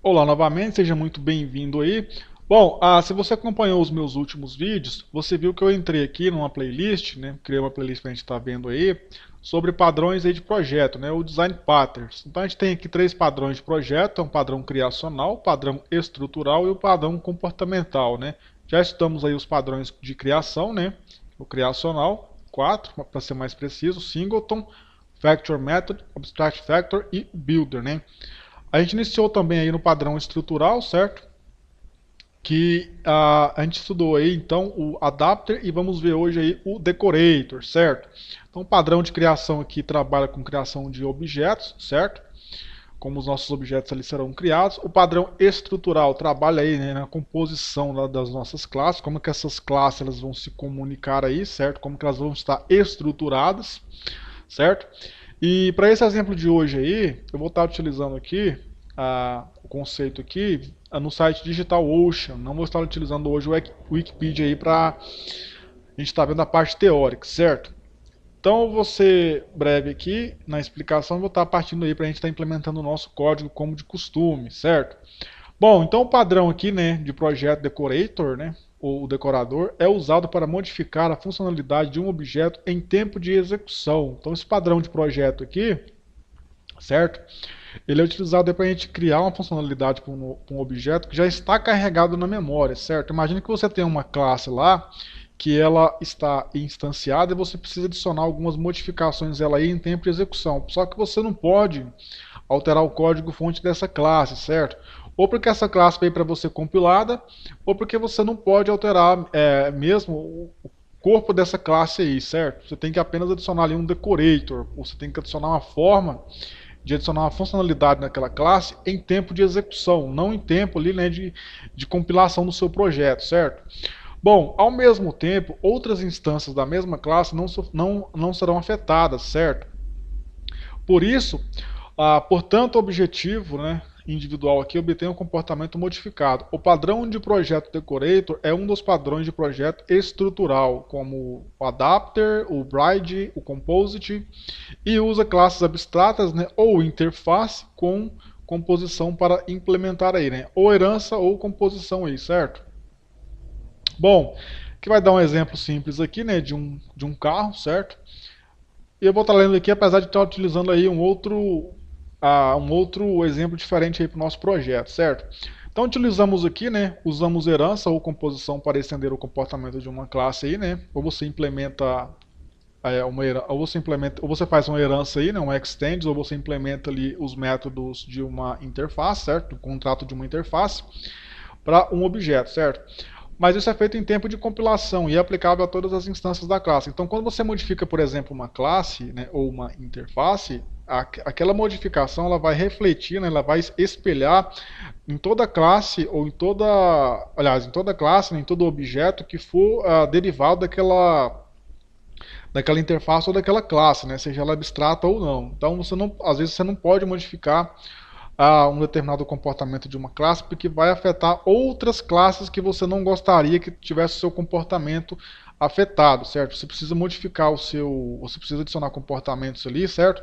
Olá novamente, seja muito bem-vindo aí. Bom, se você acompanhou os meus últimos vídeos, você viu que eu entrei aqui numa playlist, né? Criei uma playlist para a gente estar vendo aí, sobre padrões aí de projeto, né? O Design Patterns. Então a gente tem aqui três padrões de projeto, é um padrão criacional, o padrão estrutural e o padrão comportamental, né? Já estudamos aí os padrões de criação, né? O criacional, quatro, para ser mais preciso, Singleton, Factor Method, Abstract Factor e Builder, né? A gente iniciou também aí no padrão estrutural, certo? Que a gente estudou aí então o Adapter e vamos ver hoje aí o Decorator, certo? Então o padrão de criação aqui trabalha com criação de objetos, certo? Como os nossos objetos ali serão criados. O padrão estrutural trabalha aí, né, na composição das nossas classes, como que essas classes elas vão se comunicar aí, certo? Como que elas vão estar estruturadas, certo? E para esse exemplo de hoje aí, eu vou estar utilizando aqui o conceito aqui no site DigitalOcean. Não vou estar utilizando hoje o Wikipedia aí para a gente estar vendo a parte teórica, certo? Então eu vou ser breve aqui na explicação, vou estar partindo aí para a gente estar implementando o nosso código como de costume, certo? Bom, então o padrão aqui, né, de projeto Decorator, né, ou o decorador, é usado para modificar a funcionalidade de um objeto em tempo de execução. Então esse padrão de projeto aqui, certo? Ele é utilizado para a gente criar uma funcionalidade para um objeto que já está carregado na memória, certo? Imagine que você tem uma classe lá que ela está instanciada e você precisa adicionar algumas modificações ela aí em tempo de execução. Só que você não pode alterar o código-fonte dessa classe, certo? Ou porque essa classe veio para você compilada, ou porque você não pode alterar mesmo o corpo dessa classe aí, certo? Você tem que apenas adicionar ali um decorator, ou você tem que adicionar uma forma de adicionar uma funcionalidade naquela classe em tempo de execução, não em tempo ali, né, de compilação do seu projeto, certo? Bom, ao mesmo tempo, outras instâncias da mesma classe não serão afetadas, certo? Por isso, portanto, o objetivo, né, individual aqui obtém um comportamento modificado. O padrão de projeto Decorator é um dos padrões de projeto estrutural, como o Adapter, o Bride, o Composite, e usa classes abstratas, né, ou interface com composição para implementar aí, né, ou herança ou composição aí, certo? Bom, que vai dar um exemplo simples aqui, né, de um carro, certo? E eu vou estar lendo aqui, apesar de estar utilizando aí um outro exemplo diferente aí para o nosso projeto, certo? Então utilizamos aqui, né, usamos herança ou composição para estender o comportamento de uma classe aí, né? Ou você implementa ou você faz uma herança aí, né, um extends, ou você implementa ali os métodos de uma interface, certo? Um contrato de uma interface para um objeto, certo? Mas isso é feito em tempo de compilação e é aplicável a todas as instâncias da classe. Então, quando você modifica, por exemplo, uma classe, né, ou uma interface, aquela modificação ela vai refletir, né, ela vai espelhar em toda classe ou aliás, em toda classe, né, em todo objeto que for derivado daquela interface ou daquela classe, né, seja ela abstrata ou não. Então, às vezes você não pode modificar um determinado comportamento de uma classe, porque vai afetar outras classes que você não gostaria que tivesse o seu comportamento afetado, certo? Você precisa modificar você precisa adicionar comportamentos ali, certo?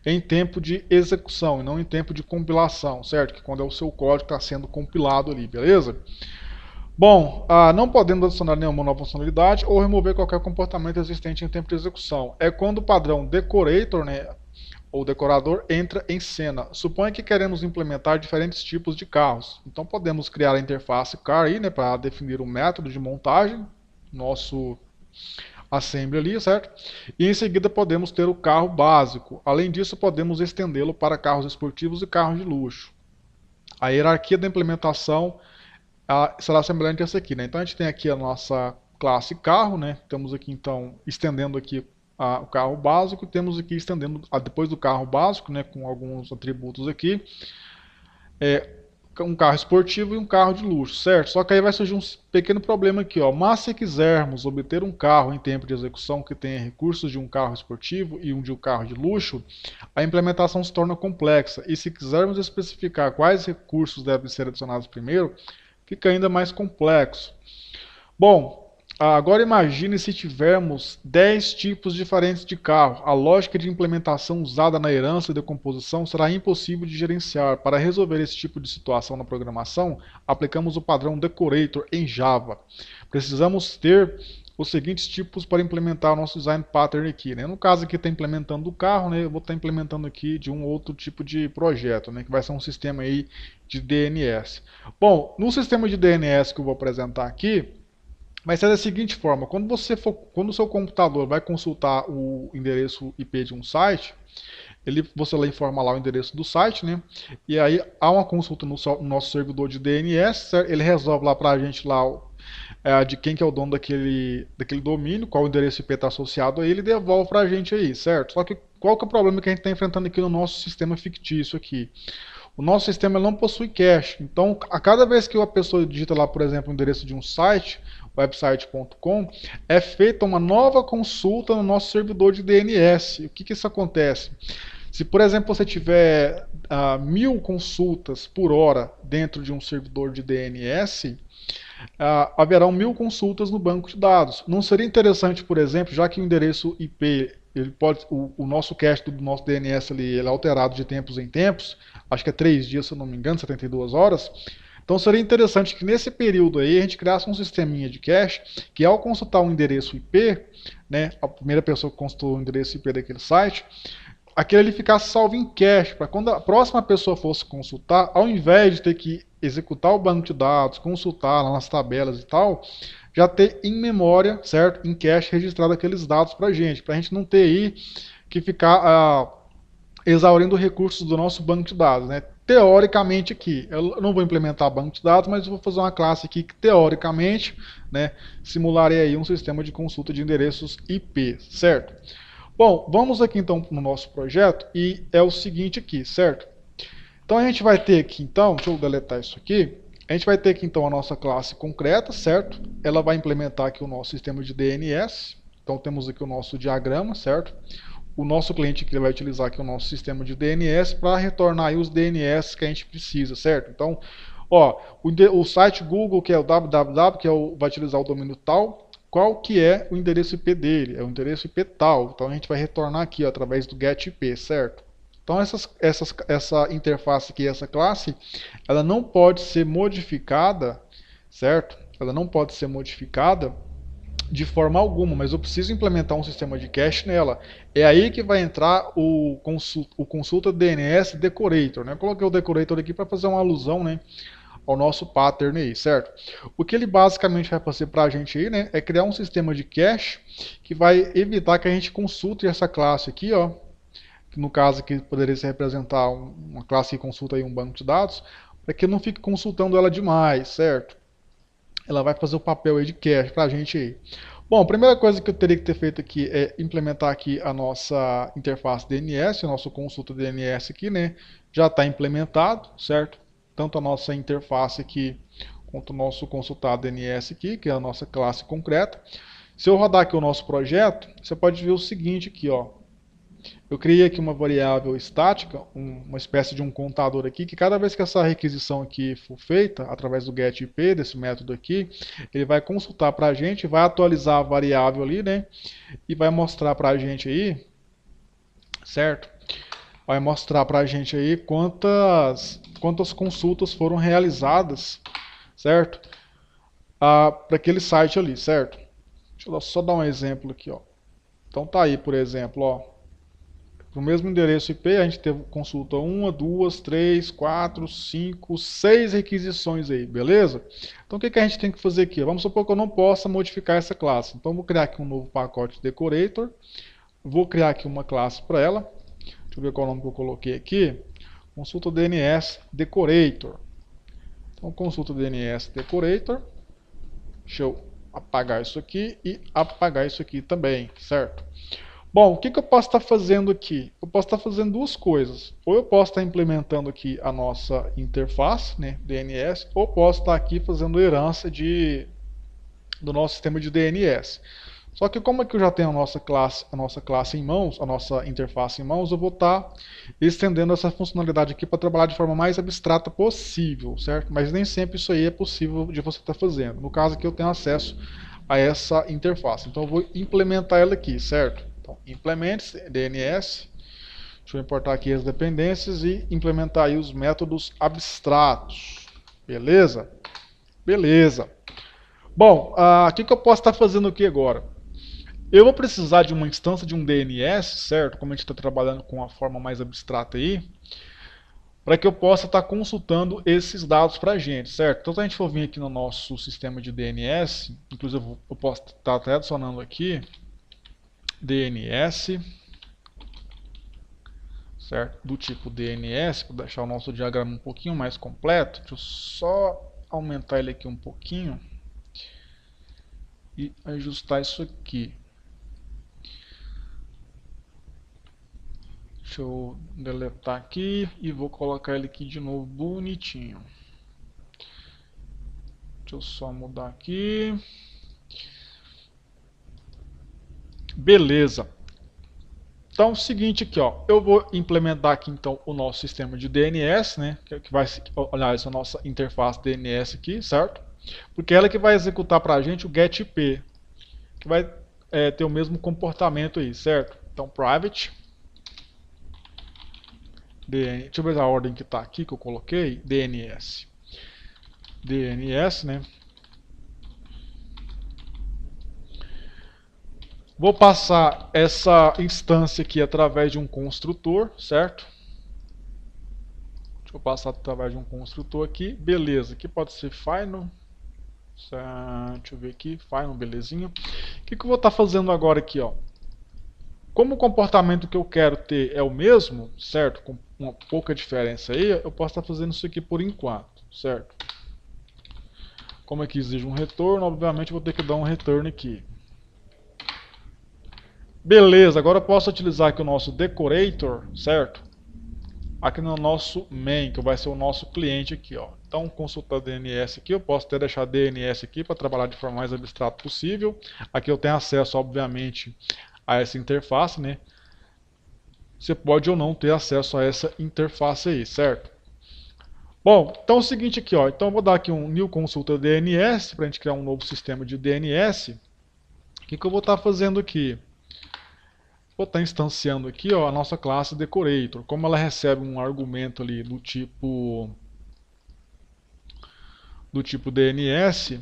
Em tempo de execução e não em tempo de compilação, certo? Que quando é o seu código que está sendo compilado ali, beleza? Bom, não podemos adicionar nenhuma nova funcionalidade ou remover qualquer comportamento existente em tempo de execução. É quando o padrão decorator, né, ou decorador entra em cena. Suponha que queremos implementar diferentes tipos de carros. Então podemos criar a interface car aí, né, para definir o método de montagem, nosso assembly ali, certo? E em seguida podemos ter o carro básico. Além disso, podemos estendê-lo para carros esportivos e carros de luxo. A hierarquia da implementação será semelhante a essa aqui, né? Então a gente tem aqui a nossa classe carro, né? Temos aqui então estendendo aqui o carro básico, temos aqui estendendo depois do carro básico, né, com alguns atributos aqui, um carro esportivo e um carro de luxo, certo? Só que aí vai surgir um pequeno problema aqui, ó. Mas se quisermos obter um carro em tempo de execução que tenha recursos de um carro esportivo e um de um carro de luxo, a implementação se torna complexa. E se quisermos especificar quais recursos devem ser adicionados primeiro, fica ainda mais complexo. Bom, Agora imagine se tivermos 10 tipos diferentes de carro. A lógica de implementação usada na herança e decomposição será impossível de gerenciar. Para resolver esse tipo de situação na programação, aplicamos o padrão Decorator em Java. Precisamos ter os seguintes tipos para implementar o nosso design pattern aqui, né? No caso aqui está implementando o carro, né? Eu vou estar implementando aqui de um outro tipo de projeto, né? Que vai ser um sistema aí de DNS. Bom, no sistema de DNS que eu vou apresentar aqui, vai ser da seguinte forma: quando o seu computador vai consultar o endereço IP de um site, você lá informa lá o endereço do site, né? E aí há uma consulta no nosso servidor de DNS, certo? Ele resolve lá para a gente lá de quem que é o dono daquele domínio, qual o endereço IP está associado a ele, e devolve para a gente aí, certo? Só que qual que é o problema que a gente está enfrentando aqui no nosso sistema fictício aqui? O nosso sistema não possui cache, então a cada vez que a pessoa digita lá, por exemplo, o endereço de um site, website.com, é feita uma nova consulta no nosso servidor de DNS. O que isso acontece? Se, por exemplo, você tiver 1000 consultas por hora dentro de um servidor de DNS, haverão 1000 consultas no banco de dados. Não seria interessante, por exemplo, já que o endereço IP, o nosso cache do nosso DNS ali, ele é alterado de tempos em tempos, acho que é 3 dias, se eu não me engano, 72 horas. Então seria interessante que nesse período aí a gente criasse um sisteminha de cache que, ao consultar o endereço IP, né, a primeira pessoa que consultou o endereço IP daquele site, aquele ele ficasse salvo em cache, para quando a próxima pessoa fosse consultar, ao invés de ter que executar o banco de dados, consultar lá nas tabelas e tal, já ter em memória, certo, em cache registrado aqueles dados para a gente não ter aí que ficar exaurindo recursos do nosso banco de dados, né? Teoricamente aqui, eu não vou implementar banco de dados, mas eu vou fazer uma classe aqui que teoricamente, né, simularia aí um sistema de consulta de endereços IP, certo? Bom, vamos aqui então no nosso projeto e é o seguinte aqui, certo? Então a gente vai ter aqui então, deixa eu deletar isso aqui, a gente vai ter aqui então a nossa classe concreta, certo? Ela vai implementar aqui o nosso sistema de DNS, então temos aqui o nosso diagrama, certo? O nosso cliente que vai utilizar aqui o nosso sistema de DNS para retornar aí os DNS que a gente precisa, certo? Então, ó, o site Google, que é o www, que vai utilizar o domínio tal, qual que é o endereço IP dele? É o endereço IP tal. Então a gente vai retornar aqui ó, através do getIP, certo? Então essa interface aqui, essa classe, ela não pode ser modificada, certo? Ela não pode ser modificada de forma alguma, mas eu preciso implementar um sistema de cache nela. É aí que vai entrar o consulta DNS Decorator, né? Eu coloquei o Decorator aqui para fazer uma alusão, né, ao nosso pattern aí, certo? O que ele basicamente vai fazer para a gente aí, né, é criar um sistema de cache que vai evitar que a gente consulte essa classe aqui, ó, que no caso aqui poderia se representar uma classe que consulta aí um banco de dados, para que eu não fique consultando ela demais, certo? Ela vai fazer o papel aí de cache para a gente aí. Bom, a primeira coisa que eu teria que ter feito aqui é implementar aqui a nossa interface DNS, o nosso consulta DNS aqui, né? Já está implementado, certo? Tanto a nossa interface aqui, quanto o nosso consultar DNS aqui, que é a nossa classe concreta. Se eu rodar aqui o nosso projeto, você pode ver o seguinte aqui, ó. Eu criei aqui uma variável estática, uma espécie de um contador aqui, que cada vez que essa requisição aqui for feita, através do getIP, desse método aqui, ele vai consultar para a gente, vai atualizar a variável ali, né? E vai mostrar para a gente aí, certo? Vai mostrar para a gente aí quantas consultas foram realizadas, certo? Para aquele site ali, certo? Deixa eu só dar um exemplo aqui, ó. Então tá aí, por exemplo, ó. No mesmo endereço IP, a gente teve consulta 1, 2, 3, 4, 5, 6 requisições aí, beleza? Então o que a gente tem que fazer aqui? Vamos supor que eu não possa modificar essa classe. Então vou criar aqui um novo pacote Decorator. Vou criar aqui uma classe para ela. Deixa eu ver qual nome que eu coloquei aqui. Consulta DNS Decorator. Então consulta DNS Decorator. Deixa eu apagar isso aqui e apagar isso aqui também, certo? Bom, o que eu posso estar fazendo aqui? Eu posso estar fazendo duas coisas. Ou eu posso estar implementando aqui a nossa interface, né, DNS, ou posso estar aqui fazendo herança do nosso sistema de DNS. Só que como é que eu já tenho a nossa classe em mãos, a nossa interface em mãos, eu vou estar estendendo essa funcionalidade aqui para trabalhar de forma mais abstrata possível, certo? Mas nem sempre isso aí é possível de você estar fazendo. No caso aqui eu tenho acesso a essa interface. Então eu vou implementar ela aqui, certo? Então, implements DNS. Deixa eu importar aqui as dependências e implementar aí os métodos abstratos. Beleza? Beleza. Bom, o que eu posso estar fazendo aqui agora? Eu vou precisar de uma instância de um DNS, certo? Como a gente está trabalhando com a forma mais abstrata aí, para que eu possa estar consultando esses dados para a gente, certo? Então, se a gente for vir aqui no nosso sistema de DNS, inclusive eu posso estar até adicionando aqui DNS, certo? Do tipo DNS, para deixar o nosso diagrama um pouquinho mais completo. Deixa eu só aumentar ele aqui um pouquinho e ajustar isso aqui. Deixa eu deletar aqui e vou colocar ele aqui de novo bonitinho. Deixa eu só mudar aqui. Beleza. Então é o seguinte aqui, ó, eu vou implementar aqui então o nosso sistema de DNS, né, que vai, aliás, a nossa interface DNS aqui, certo? Porque ela que vai executar para a gente o GetIP, que vai ter o mesmo comportamento aí, certo? Então private, deixa eu ver a ordem que está aqui que eu coloquei, DNS, né? Vou passar essa instância aqui através de um construtor, certo? Deixa eu passar através de um construtor aqui. Beleza, aqui pode ser final. Deixa eu ver aqui, final, belezinha. O que eu vou estar fazendo agora aqui, ó? Como o comportamento que eu quero ter é o mesmo, certo? Com uma pouca diferença aí, eu posso estar fazendo isso aqui por enquanto, certo? Como aqui exige um retorno, obviamente eu vou ter que dar um return aqui. Beleza, agora eu posso utilizar aqui o nosso decorator, certo? Aqui no nosso main, que vai ser o nosso cliente aqui, ó. Então, consultar DNS aqui, eu posso até deixar DNS aqui para trabalhar de forma mais abstrata possível. Aqui eu tenho acesso, obviamente, a essa interface, né? Você pode ou não ter acesso a essa interface aí, certo? Bom, então é o seguinte aqui, ó. Então eu vou dar aqui um new consulta DNS para a gente criar um novo sistema de DNS. O que eu vou estar fazendo aqui? Vou estar instanciando aqui, ó, a nossa classe decorator. Como ela recebe um argumento ali do tipo DNS,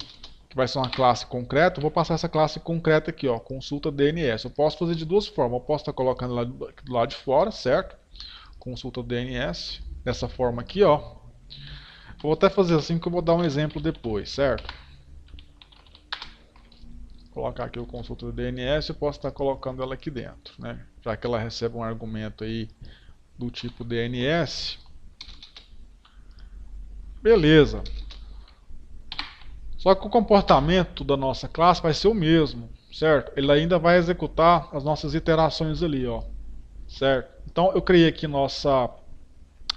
que vai ser uma classe concreta, eu vou passar essa classe concreta aqui, ó, consulta DNS. Eu posso fazer de duas formas. Eu posso estar colocando lá do lado de fora, certo? Consulta DNS, dessa forma aqui, ó. Eu vou até fazer assim que eu vou dar um exemplo depois, certo? Colocar aqui o consulta do DNS, eu posso estar colocando ela aqui dentro, né? Já que ela recebe um argumento aí do tipo DNS. Beleza. Só que o comportamento da nossa classe vai ser o mesmo, certo? Ele ainda vai executar as nossas iterações ali, ó, certo? Então eu criei aqui nossa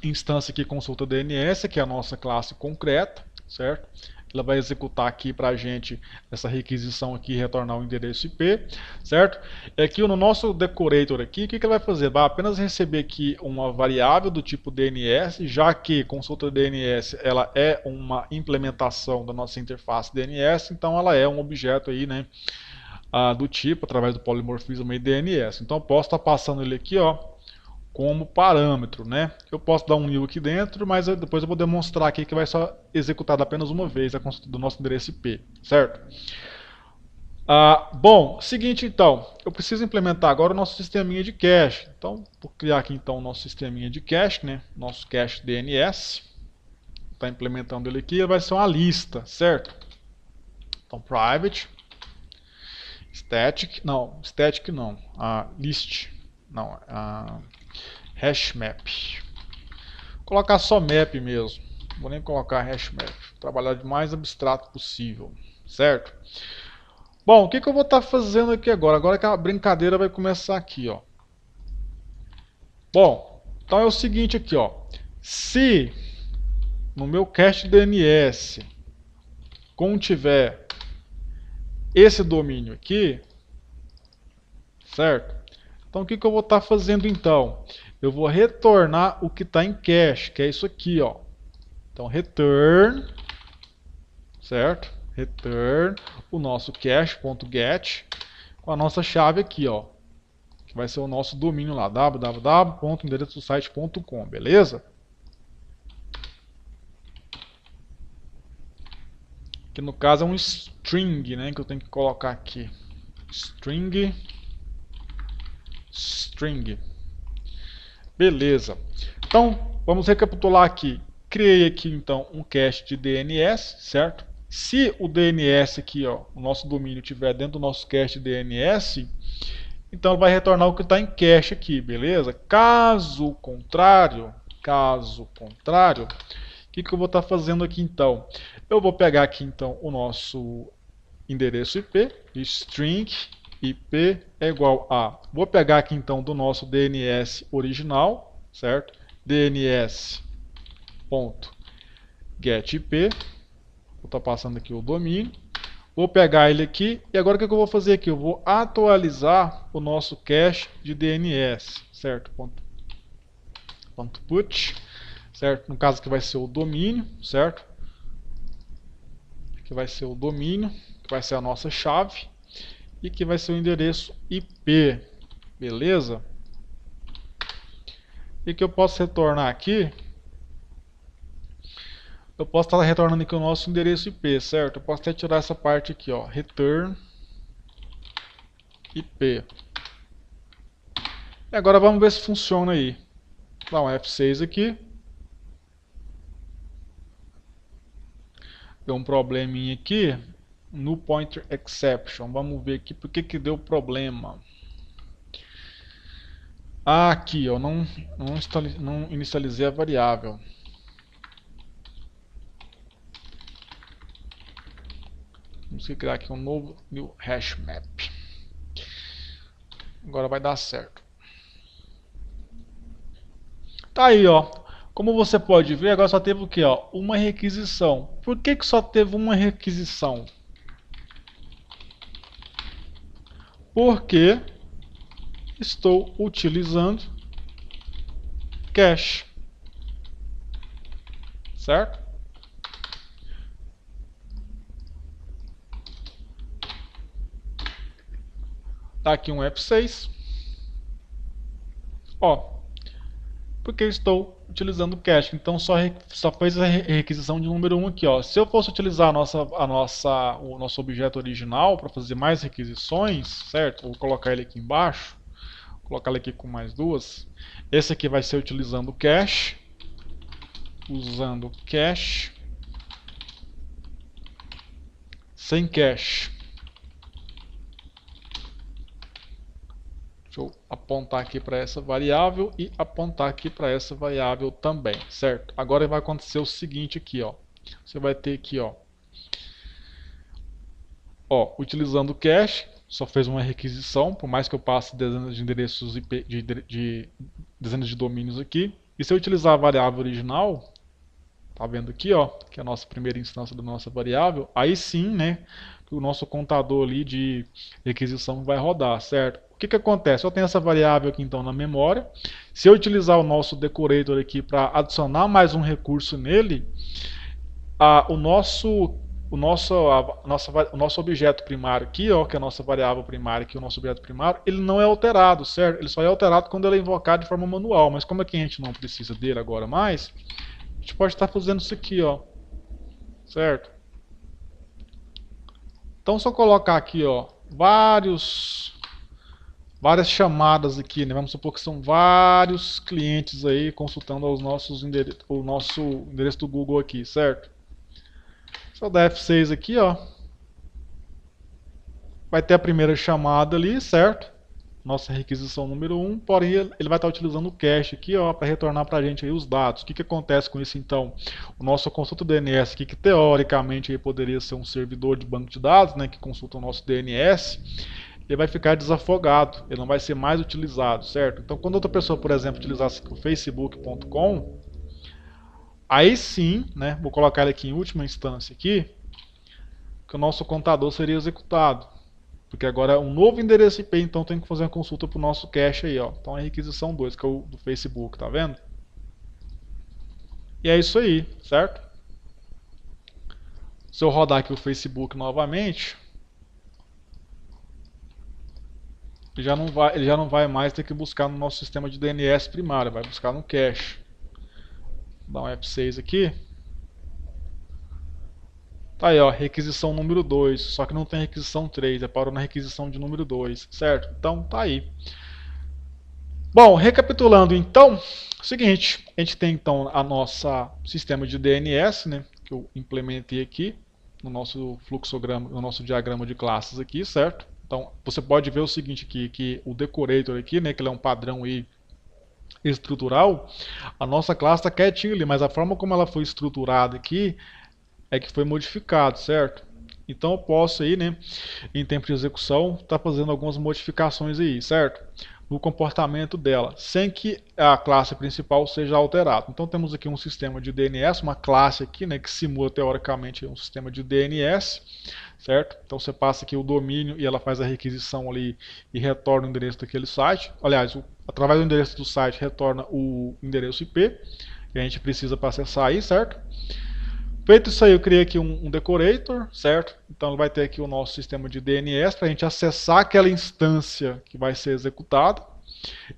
instância aqui consulta DNS, que é a nossa classe concreta, certo? Ela vai executar aqui para a gente essa requisição aqui e retornar o endereço IP, certo? E aqui no nosso decorator aqui, o que ele vai fazer? Vai apenas receber aqui uma variável do tipo DNS, já que consulta DNS ela é uma implementação da nossa interface DNS, então ela é um objeto aí, né, do tipo, através do polimorfismo aí DNS. Então eu posso estar passando ele aqui, ó, como parâmetro, né? Eu posso dar um new aqui dentro, mas depois eu vou demonstrar aqui que vai só executar apenas uma vez a consulta do nosso endereço IP, certo? Bom, seguinte então, eu preciso implementar agora o nosso sisteminha de cache. Então, vou criar aqui então o nosso sisteminha de cache, né? Nosso cache DNS. Está implementando ele aqui, vai ser uma lista, certo? Então, private, static não, list, não, hash map. Vou colocar só map mesmo. Não vou nem colocar hash map. Vou trabalhar de mais abstrato possível, certo? Bom, o que eu vou estar fazendo aqui agora? Agora que a brincadeira vai começar aqui, ó. Bom, então é o seguinte aqui, ó. Se no meu cache DNS contiver esse domínio aqui, certo? Então o que eu vou estar fazendo então? Eu vou retornar o que está em cache, que é isso aqui, ó. Então return, certo? return o nosso cache.get com a nossa chave aqui, ó, que vai ser o nosso domínio lá, www.endereçosite.com, beleza? Que no caso é um string, né, que eu tenho que colocar aqui. String. Beleza. Então, vamos recapitular aqui. Criei aqui então um cache de DNS, certo? Se o DNS aqui, ó, o nosso domínio estiver dentro do nosso cache de DNS, então ele vai retornar o que está em cache aqui, beleza? Caso contrário, o que eu vou estar fazendo aqui então? Eu vou pegar aqui então o nosso endereço IP, string IP é igual a, vou pegar aqui então do nosso DNS original, certo? DNS.getIP, vou estar passando aqui o domínio, vou pegar ele aqui e agora o que eu vou fazer aqui? Eu vou atualizar o nosso cache de DNS, certo? .put, certo? No caso que vai ser o domínio, certo? Que vai ser o domínio, que vai ser a nossa chave e que vai ser o endereço IP, beleza? E que eu posso retornar aqui? Eu posso estar retornando aqui o nosso endereço IP, certo? Eu posso até tirar essa parte aqui, ó, return IP. E agora vamos ver se funciona aí. Dá um F6 aqui. Deu um probleminha aqui. No pointer exception. Vamos ver aqui por que deu problema. Aqui, ó, não inicializei a variável. Vamos criar aqui um novo new hash map. Agora vai dar certo. Tá aí, ó. Como você pode ver, agora só teve o que, ó? Uma requisição. Por que só teve uma requisição? Porque estou utilizando cache, certo? Tá aqui um F6. Ó, porque estou utilizando cache, então só fez a requisição de número 1 aqui, ó. Se eu fosse utilizar o nosso objeto original para fazer mais requisições, certo? Vou colocar ele aqui embaixo, vou colocar ele aqui com mais duas. Esse aqui vai ser utilizando cache, sem cache. Deixa eu apontar aqui para essa variável e apontar aqui para essa variável também, certo? Agora vai acontecer o seguinte aqui, ó. Você vai ter aqui, ó, utilizando o cache, só fez uma requisição, por mais que eu passe dezenas de endereços IP, dezenas de domínios aqui. E se eu utilizar a variável original, tá vendo aqui, ó, que é a nossa primeira instância da nossa variável, aí sim, né, o nosso contador ali de requisição vai rodar, certo? O que acontece? Eu tenho essa variável aqui então na memória. Se eu utilizar o nosso decorator aqui para adicionar mais um recurso nele, o nosso objeto primário aqui, ó, que é a nossa variável primária aqui, o nosso objeto primário, ele não é alterado, certo? Ele só é alterado quando ele é invocado de forma manual, mas como aqui a gente não precisa dele agora mais, a gente pode estar fazendo isso aqui, ó, certo? Então, se eu colocar aqui, ó, várias chamadas aqui, né? Vamos supor que são vários clientes aí consultando o nosso endereço do Google aqui, certo? Se eu der F6 aqui, ó, vai ter a primeira chamada ali, certo? Nossa requisição número 1, porém ele vai estar utilizando o cache aqui, ó, para retornar para a gente aí os dados. O que acontece com isso então? O nosso consulta DNS aqui, que teoricamente aí poderia ser um servidor de banco de dados, né, que consulta o nosso DNS, ele vai ficar desafogado, ele não vai ser mais utilizado, certo? Então, quando outra pessoa, por exemplo, utilizasse o facebook.com, aí sim, né, vou colocar ele aqui em última instância aqui, que o nosso contador seria executado. Porque agora é um novo endereço IP, então tem que fazer uma consulta para o nosso cache aí, ó. Então é a requisição 2, que é o do Facebook, tá vendo? E é isso aí, certo? Se eu rodar aqui o Facebook novamente, ele já não vai mais ter que buscar no nosso sistema de DNS primário, vai buscar no cache. Vou dar um F6 aqui. Tá aí, ó, requisição número 2, só que não tem requisição 3, parou na requisição de número 2, certo? Então tá aí. Bom, recapitulando então, seguinte, a gente tem então a nossa sistema de DNS, né, que eu implementei aqui no nosso fluxograma, no nosso diagrama de classes aqui, certo? Então, você pode ver o seguinte aqui, que o decorator aqui, né, que ele é um padrão aí estrutural, a nossa classe está quietinha ali, mas a forma como ela foi estruturada aqui é que foi modificado, certo? Então eu posso aí, né, em tempo de execução, estar fazendo algumas modificações aí, certo? No comportamento dela, sem que a classe principal seja alterada. Então temos aqui um sistema de DNS, uma classe aqui, né, que simula teoricamente um sistema de DNS, certo? Então você passa aqui o domínio e ela faz a requisição ali e retorna o endereço daquele site. Aliás, através do endereço do site retorna o endereço IP que a gente precisa para acessar aí, certo? Feito isso aí, eu criei aqui um decorator, certo? Então ele vai ter aqui o nosso sistema de DNS para a gente acessar aquela instância que vai ser executada.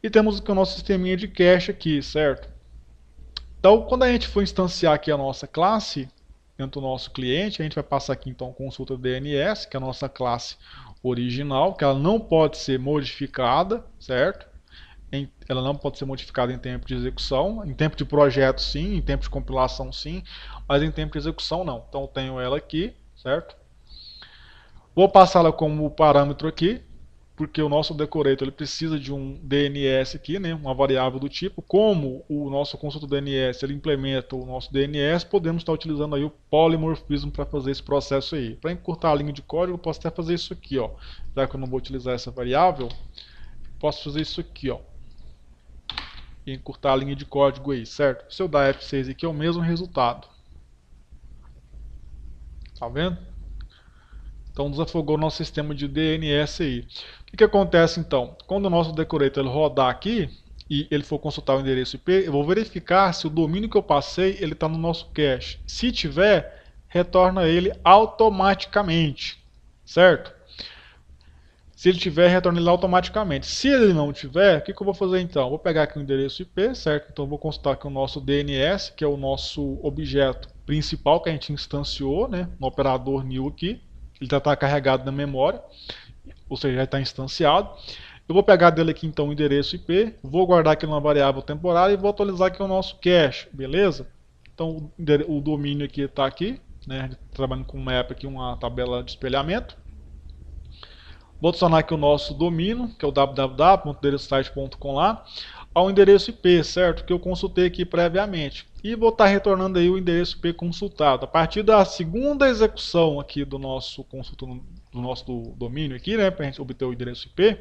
E temos aqui o nosso sisteminha de cache aqui, certo? Então, quando a gente for instanciar aqui a nossa classe dentro do nosso cliente, a gente vai passar aqui então consulta DNS, que é a nossa classe original, que ela não pode ser modificada, certo? Ela não pode ser modificada em tempo de execução, em tempo de projeto sim, em tempo de compilação sim, mas em tempo de execução não. Então eu tenho ela aqui, certo? Vou passá-la como parâmetro aqui, porque o nosso decorator ele precisa de um DNS aqui, né, uma variável do tipo. Como o nosso consultor DNS ele implementa o nosso DNS, podemos estar utilizando aí o polymorphism para fazer esse processo aí. Para encurtar a linha de código, eu posso até fazer isso aqui, ó. Já que eu não vou utilizar essa variável, posso fazer isso aqui, ó. E encurtar a linha de código aí, certo? Se eu dar F6 aqui é o mesmo resultado. Tá vendo? Então desafogou o nosso sistema de DNS aí. O que acontece então? Quando o nosso decorator ele rodar aqui e ele for consultar o endereço IP, eu vou verificar se o domínio que eu passei ele está no nosso cache. Se tiver, retorna ele automaticamente, certo? Se ele tiver, retorna ele automaticamente. Se ele não tiver, o que eu vou fazer então? Vou pegar aqui o endereço IP, certo? Então vou consultar aqui o nosso DNS, que é o nosso objeto principal que a gente instanciou, né? No operador new aqui. Ele já está carregado na memória, ou seja, já está instanciado. Eu vou pegar dele aqui então o endereço IP, vou guardar aqui numa variável temporária e vou atualizar aqui o nosso cache, beleza? Então o domínio aqui está aqui, né? Trabalhando com um map aqui, uma tabela de espelhamento. Vou adicionar aqui o nosso domínio, que é o www.endereçosite.com lá, ao endereço IP, certo? Que eu consultei aqui previamente. E vou estar retornando aí o endereço IP consultado. A partir da segunda execução aqui do nosso domínio aqui, né, para a gente obter o endereço IP,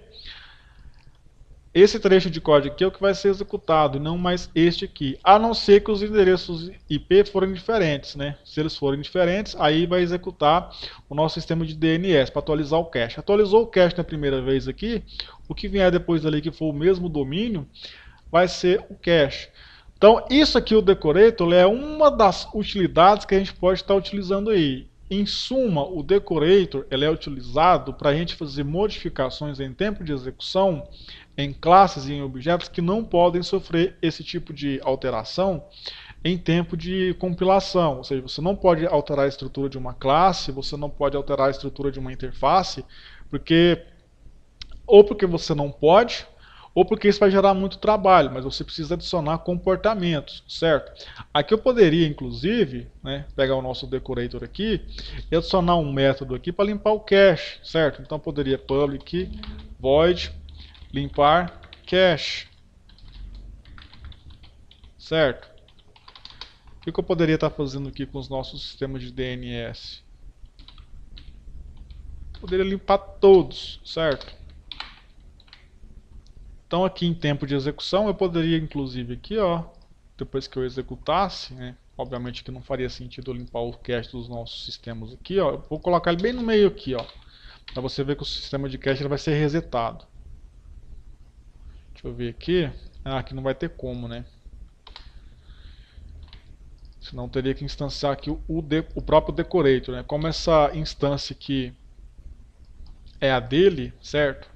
esse trecho de código aqui é o que vai ser executado, não mais este aqui. A não ser que os endereços IP forem diferentes, né? Se eles forem diferentes, aí vai executar o nosso sistema de DNS para atualizar o cache. Atualizou o cache na primeira vez aqui, o que vier depois dali que for o mesmo domínio, vai ser o cache. Então, isso aqui, o decorator, é uma das utilidades que a gente pode estar utilizando aí. Em suma, o decorator ele é utilizado para a gente fazer modificações em tempo de execução em classes e em objetos que não podem sofrer esse tipo de alteração em tempo de compilação. Ou seja, você não pode alterar a estrutura de uma classe, você não pode alterar a estrutura de uma interface, porque você não pode, ou porque isso vai gerar muito trabalho, mas você precisa adicionar comportamentos, certo? Aqui eu poderia, inclusive, né, pegar o nosso decorator aqui e adicionar um método aqui para limpar o cache, certo? Então eu poderia public void limpar cache, certo? O que eu poderia estar fazendo aqui com os nossos sistemas de DNS? Poderia limpar todos, certo? Então aqui em tempo de execução eu poderia inclusive aqui, ó, depois que eu executasse, né, obviamente que não faria sentido eu limpar o cache dos nossos sistemas aqui, ó, eu vou colocar ele bem no meio aqui, ó, para você ver que o sistema de cache ele vai ser resetado. Deixa eu ver aqui, aqui não vai ter como, né? Senão teria que instanciar aqui o próprio decorator, né? Como essa instância aqui é a dele, certo?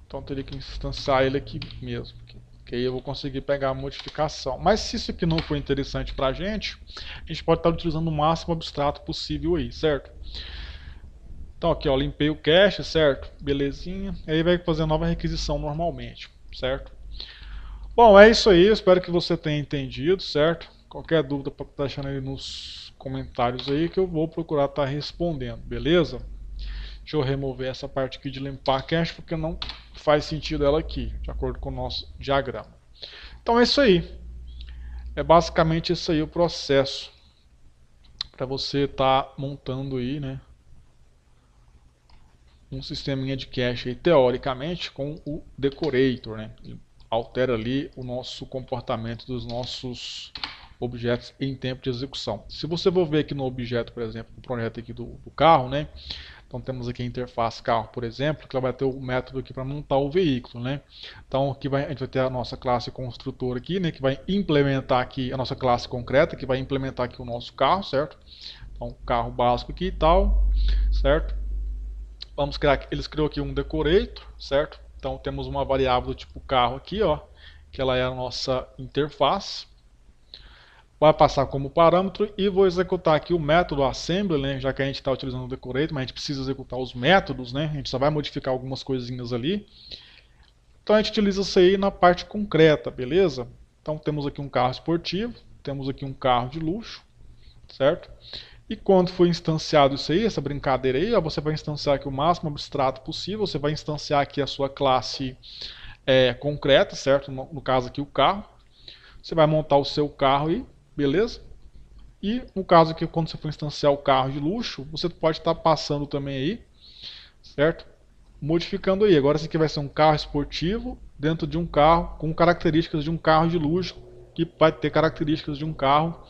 Então teria que instanciar ele aqui mesmo. Que aí eu vou conseguir pegar a modificação. Mas se isso aqui não for interessante pra gente, a gente pode estar utilizando o máximo abstrato possível aí, certo? Então aqui, ó, limpei o cache, certo? Belezinha. Aí vai fazer a nova requisição normalmente, certo? Bom, é isso aí. Eu espero que você tenha entendido, certo? Qualquer dúvida pode estar deixando aí nos comentários aí que eu vou procurar estar respondendo, beleza? Deixa eu remover essa parte aqui de limpar cache porque não faz sentido ela aqui, de acordo com o nosso diagrama. Então é isso aí. É basicamente isso aí o processo para você estar montando aí, né, um sisteminha de cache aí, teoricamente com o decorator, né? Ele altera ali o nosso comportamento dos nossos objetos em tempo de execução. Se você for ver aqui no objeto, por exemplo, no projeto aqui do carro, né? Então temos aqui a interface carro, por exemplo, que ela vai ter o método aqui para montar o veículo, né? Então aqui a gente vai ter a nossa classe construtor aqui, né? Que vai implementar aqui a nossa classe concreta, que vai implementar aqui o nosso carro, certo? Então carro básico aqui e tal, certo? Vamos criar, eles criou aqui um decorator, certo? Então temos uma variável do tipo carro aqui, ó, que ela é a nossa interface. Vai passar como parâmetro e vou executar aqui o método assembly, né, já que a gente está utilizando o decorator, mas a gente precisa executar os métodos, né, a gente só vai modificar algumas coisinhas ali. Então a gente utiliza isso aí na parte concreta, beleza? Então temos aqui um carro esportivo, temos aqui um carro de luxo, certo? E quando for instanciado isso aí, essa brincadeira aí, ó, você vai instanciar aqui o máximo abstrato possível, você vai instanciar aqui a sua classe concreta, certo? No caso aqui o carro. Você vai montar o seu carro aí, beleza? E no caso aqui, quando você for instanciar o carro de luxo, você pode estar passando também aí, certo? Modificando aí. Agora esse aqui vai ser um carro esportivo dentro de um carro com características de um carro de luxo, que vai ter características de um carro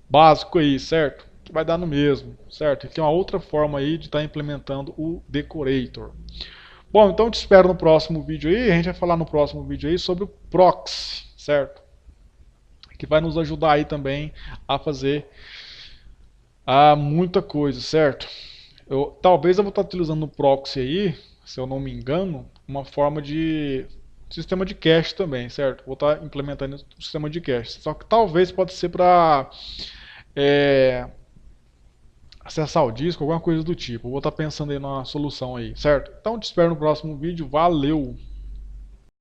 básico aí, certo? Que vai dar no mesmo, certo? Aqui é uma outra forma aí de estar implementando o decorator. Bom, então eu te espero no próximo vídeo aí. A gente vai falar no próximo vídeo aí sobre o proxy, certo? Que vai nos ajudar aí também a fazer muita coisa, certo? Talvez eu vou estar utilizando o proxy aí, se eu não me engano, uma forma de sistema de cache também, certo? Vou estar implementando o sistema de cache. Só que talvez pode ser para acessar o disco, alguma coisa do tipo. Vou estar pensando aí numa solução aí, certo? Então te espero no próximo vídeo. Valeu!